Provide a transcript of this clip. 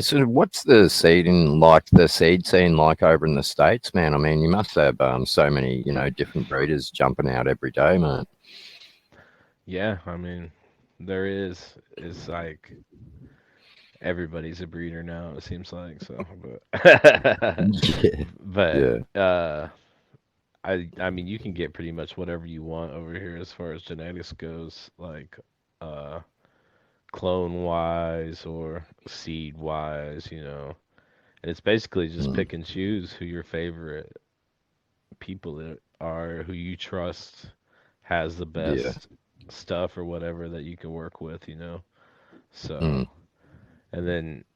So what's the seed scene like over in the States, man? I mean, you must have so many, different breeders jumping out every day, mate. Yeah, I mean, there is. It's like everybody's a breeder now, it seems like. So, but Yeah. but Yeah. I mean, you can get pretty much whatever you want over here as far as genetics goes, like uh clone wise or seed wise, And it's basically just Mm. pick and choose who your favorite people are, who you trust has the Yeah. best stuff or whatever that you can work with. Mm. So, and then